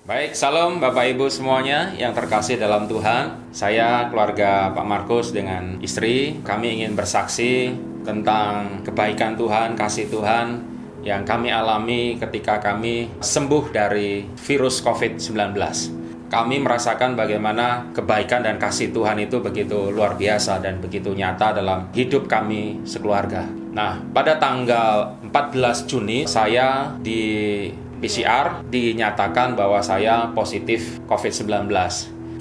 Baik, salam Bapak Ibu semuanya yang terkasih dalam Tuhan. Saya keluarga Pak Markus dengan istri, kami ingin bersaksi tentang kebaikan Tuhan, kasih Tuhan yang kami alami ketika kami sembuh dari virus COVID-19. Kami merasakan bagaimana kebaikan dan kasih Tuhan itu begitu luar biasa dan begitu nyata dalam hidup kami sekeluarga. Nah, pada tanggal 14 Juni saya di PCR dinyatakan bahwa saya positif COVID-19.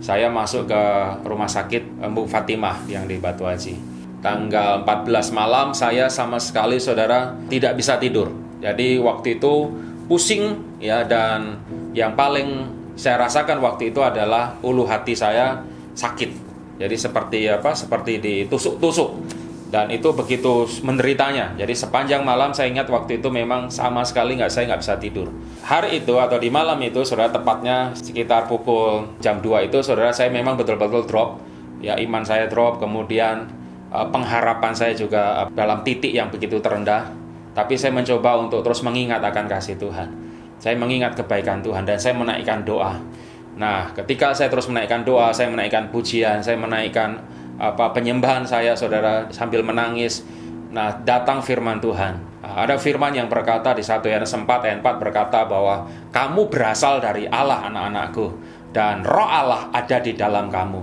Saya masuk ke rumah sakit Mbak Fatimah yang di Batu Haji. Tanggal 14 malam saya sama sekali saudara tidak bisa tidur. Jadi waktu itu pusing ya, dan yang paling saya rasakan waktu itu adalah ulu hati saya sakit. Jadi seperti ditusuk-tusuk. Dan itu begitu menderitanya. Jadi sepanjang malam saya ingat waktu itu memang sama sekali saya nggak bisa tidur. Hari itu atau di malam itu, saudara, tepatnya sekitar pukul jam 2 itu, saudara, saya memang betul-betul drop. Ya, iman saya drop, kemudian pengharapan saya juga dalam titik yang begitu terendah. Tapi saya mencoba untuk terus mengingat akan kasih Tuhan. Saya mengingat kebaikan Tuhan dan saya menaikkan doa. Nah, ketika saya terus menaikkan doa, saya menaikkan pujian, saya menaikkan penyembahan saya, saudara, sambil menangis. Nah, datang firman Tuhan. Ada firman yang berkata di 1 Yohanes 4 ayat 4 berkata bahwa kamu berasal dari Allah, anak-anakku, dan roh Allah ada di dalam kamu.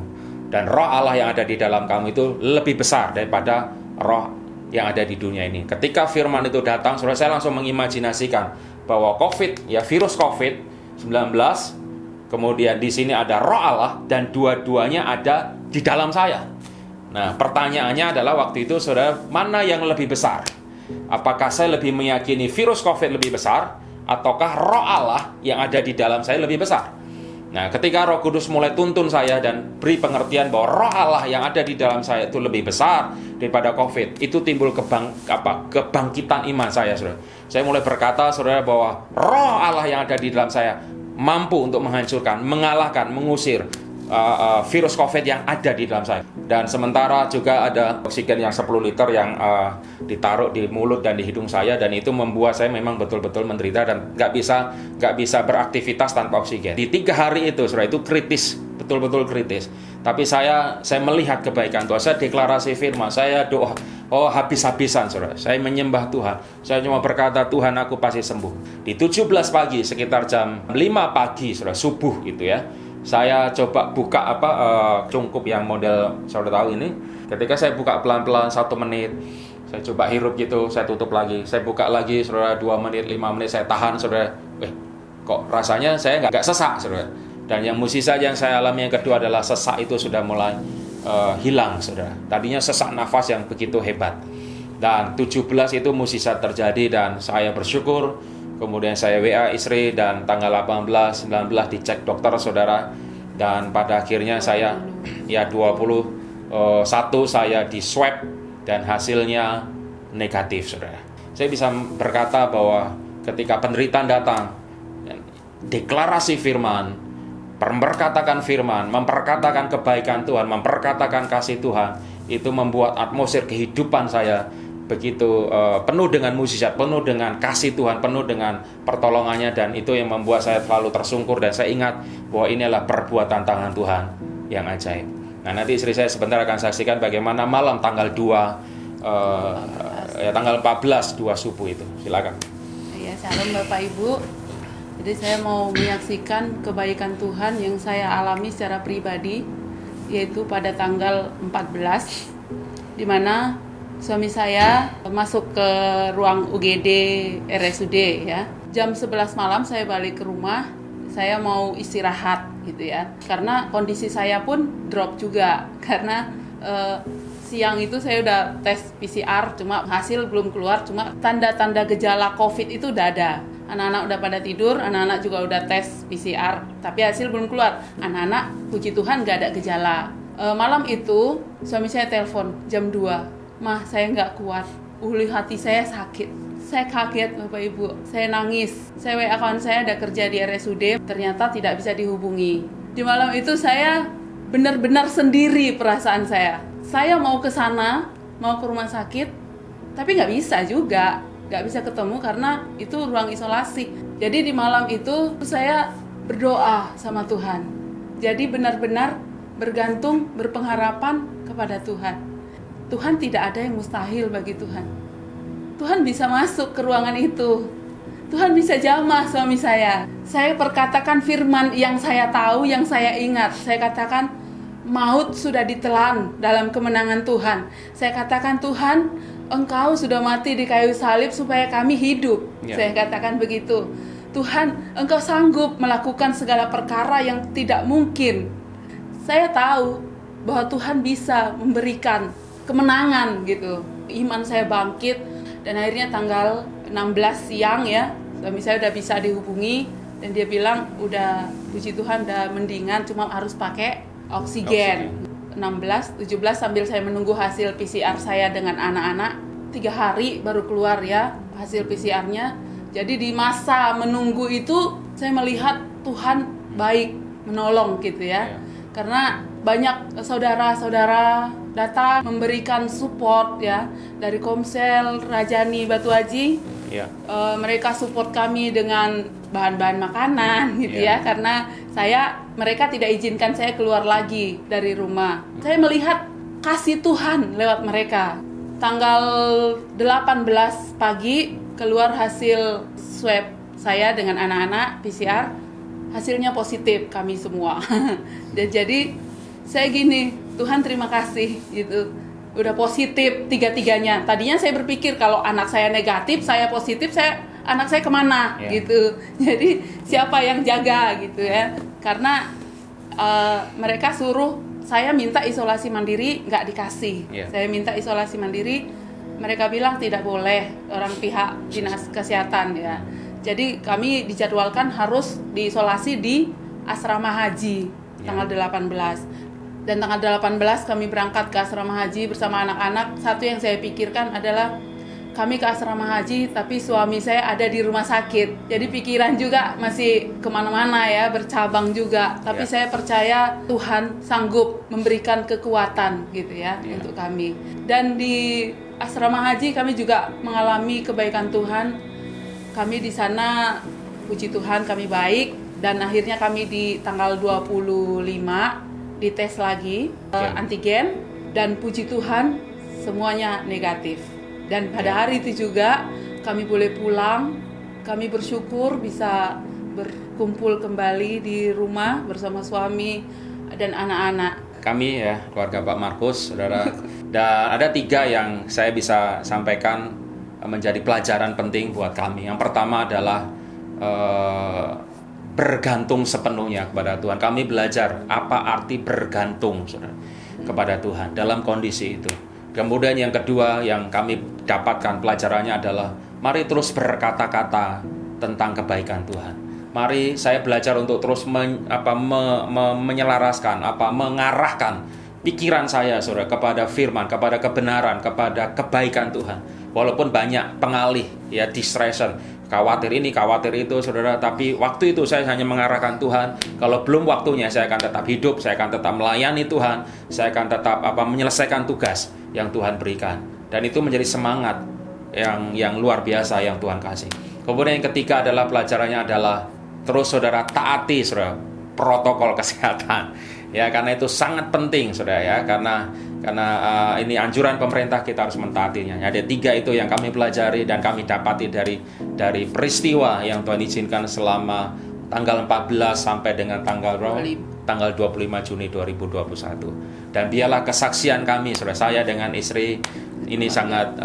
Dan roh Allah yang ada di dalam kamu itu lebih besar daripada roh yang ada di dunia ini. Ketika firman itu datang, saudara, saya langsung mengimajinasikan bahwa virus COVID-19, kemudian di sini ada roh Allah dan dua-duanya ada di dalam saya. Nah, pertanyaannya adalah waktu itu, saudara, mana yang lebih besar? Apakah saya lebih meyakini virus COVID lebih besar, ataukah roh Allah yang ada di dalam saya lebih besar? Nah, ketika Roh Kudus mulai tuntun saya dan beri pengertian bahwa roh Allah yang ada di dalam saya itu lebih besar daripada COVID, itu timbul kebangkitan iman saya, saudara. Saya mulai berkata, saudara, bahwa roh Allah yang ada di dalam saya mampu untuk menghancurkan, mengalahkan, mengusir virus COVID yang ada di dalam saya. Dan sementara juga ada oksigen yang 10 liter yang ditaruh di mulut dan di hidung saya, dan itu membuat saya memang betul-betul menderita dan nggak bisa beraktivitas tanpa oksigen. Di 3 hari itu, saudara, itu kritis, betul-betul kritis. Tapi saya melihat kebaikan Tuhan, saya deklarasi firman, saya doa, habis-habisan, saudara. Saya menyembah Tuhan. Saya cuma berkata, Tuhan, aku pasti sembuh. Di 17 pagi, sekitar jam 5 pagi, saudara, subuh gitu ya, saya coba buka cungkup yang model saudara tahu ini. Ketika saya buka pelan-pelan 1 menit, saya coba hirup gitu, saya tutup lagi, saya buka lagi, saudara, 2 menit, 5 menit, saya tahan, saudara. Kok rasanya saya nggak sesak, saudara. Dan yang mukjizat yang saya alami yang kedua adalah sesak itu sudah mulai hilang, saudara. Tadinya sesak nafas yang begitu hebat. Dan 17 itu mukjizat terjadi dan saya bersyukur. Kemudian saya WA istri dan tanggal 18, 19 dicek dokter, saudara. Dan pada akhirnya saya 21 saya di swab dan hasilnya negatif, saudara. Saya bisa berkata bahwa ketika penderitaan datang, deklarasi firman, memperkatakan firman, memperkatakan kebaikan Tuhan, memperkatakan kasih Tuhan, itu membuat atmosfer kehidupan saya begitu penuh dengan mukjizat, penuh dengan kasih Tuhan, penuh dengan pertolongannya, dan itu yang membuat saya selalu tersungkur dan saya ingat bahwa inilah perbuatan tangan Tuhan yang ajaib. Nah, nanti istri saya sebentar akan saksikan bagaimana malam tanggal 2 tanggal 14 2 subuh itu. Silakan. Ya, salam Bapak Ibu. Jadi saya mau menyaksikan kebaikan Tuhan yang saya alami secara pribadi, yaitu pada tanggal 14, di mana suami saya masuk ke ruang UGD RSUD ya. Jam 11 malam saya balik ke rumah, saya mau istirahat gitu ya. Karena kondisi saya pun drop juga, karena siang itu saya udah tes PCR, cuma hasil belum keluar, cuma tanda-tanda gejala COVID itu udah ada. Anak-anak udah pada tidur, anak-anak juga udah tes PCR, tapi hasil belum keluar. Anak-anak, puji Tuhan, gak ada gejala. Malam itu suami saya telepon jam 2. Mah, saya nggak kuat, ulu hati saya sakit. Saya kaget, Bapak Ibu, saya nangis. Saya WA kawan saya ada kerja di RSUD, ternyata tidak bisa dihubungi. Di malam itu saya benar-benar sendiri perasaan saya. Saya mau ke sana, mau ke rumah sakit, tapi nggak bisa juga. Nggak bisa ketemu karena itu ruang isolasi. Jadi di malam itu saya berdoa sama Tuhan. Jadi benar-benar bergantung, berpengharapan kepada Tuhan. Tuhan tidak ada yang mustahil bagi Tuhan. Tuhan bisa masuk ke ruangan itu. Tuhan bisa jamah suami saya. Saya perkatakan firman yang saya tahu, yang saya ingat. Saya katakan maut sudah ditelan dalam kemenangan Tuhan. Saya katakan, Tuhan, Engkau sudah mati di kayu salib supaya kami hidup. Saya katakan begitu. Tuhan, Engkau sanggup melakukan segala perkara yang tidak mungkin. Saya tahu bahwa Tuhan bisa memberikan kemenangan gitu. Iman saya bangkit dan akhirnya tanggal 16 siang ya, suami saya udah bisa dihubungi dan dia bilang udah, puji Tuhan, udah mendingan, cuma harus pakai oksigen. 16, 17 sambil saya menunggu hasil PCR saya dengan anak-anak, 3 hari baru keluar ya hasil PCR-nya. Jadi di masa menunggu itu saya melihat Tuhan baik menolong gitu ya. Karena banyak saudara-saudara datang memberikan support ya, dari Komsel, Rajani, Batu Haji. Mereka support kami dengan bahan-bahan makanan gitu ya, karena mereka tidak izinkan saya keluar lagi dari rumah. Saya melihat kasih Tuhan lewat mereka. Tanggal 18 pagi keluar hasil swab saya dengan anak-anak PCR, hasilnya positif kami semua. Dan jadi saya gini, Tuhan terima kasih gitu, udah positif tiga-tiganya. Tadinya saya berpikir kalau anak saya negatif, saya positif, anak saya kemana gitu. Jadi siapa yang jaga gitu ya? Karena mereka suruh saya minta isolasi mandiri, nggak dikasih. Saya minta isolasi mandiri, mereka bilang tidak boleh, orang pihak dinas kesehatan ya. Jadi kami dijadwalkan harus diisolasi di asrama haji tanggal 18. Dan tanggal 18 kami berangkat ke asrama haji bersama anak-anak. Satu yang saya pikirkan adalah kami ke asrama haji, tapi suami saya ada di rumah sakit. Jadi pikiran juga masih kemana-mana ya, bercabang juga. Tapi saya percaya Tuhan sanggup memberikan kekuatan gitu ya untuk kami. Dan di asrama haji kami juga mengalami kebaikan Tuhan. Kami di sana, puji Tuhan, kami baik. Dan akhirnya kami di tanggal 25 dites lagi antigen. Dan puji Tuhan semuanya negatif. Dan pada hari itu juga kami boleh pulang. Kami bersyukur bisa berkumpul kembali di rumah bersama suami dan anak-anak. Kami ya, keluarga Pak Markus, saudara. Dan ada 3 yang saya bisa sampaikan menjadi pelajaran penting buat kami. Yang pertama adalah bergantung sepenuhnya kepada Tuhan. Kami belajar apa arti bergantung, saudara, kepada Tuhan dalam kondisi itu. Kemudian yang kedua yang kami dapatkan pelajarannya adalah mari terus berkata-kata tentang kebaikan Tuhan. Mari saya belajar untuk terus menyelaraskan, mengarahkan pikiran saya, saudara, kepada firman, kepada kebenaran, kepada kebaikan Tuhan. Walaupun banyak pengalih, ya, distraction, khawatir ini, khawatir itu, saudara. Tapi waktu itu saya hanya mengarahkan Tuhan. Kalau belum waktunya, saya akan tetap hidup, saya akan tetap melayani Tuhan, saya akan tetap menyelesaikan tugas yang Tuhan berikan. Dan itu menjadi semangat yang luar biasa yang Tuhan kasih. Kemudian yang ketiga adalah pelajarannya adalah terus saudara taati, saudara, protokol kesehatan. Ya, karena itu sangat penting, saudara, ya, karena ini anjuran pemerintah, kita harus mentaatinya. Ada 3 itu yang kami pelajari dan kami dapati dari peristiwa yang Tuhan izinkan selama tanggal 14 sampai dengan tanggal 25 Juni 2021. Dan biarlah kesaksian kami, saudara, saya dengan istri ini sangat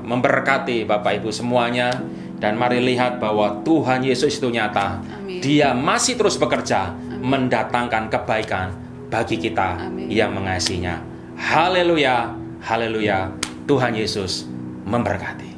memberkati Bapak Ibu semuanya. Dan mari lihat bahwa Tuhan Yesus itu nyata. Amin. Dia masih terus bekerja mendatangkan kebaikan bagi kita yang mengasihinya. Haleluya, haleluya. Tuhan Yesus memberkati.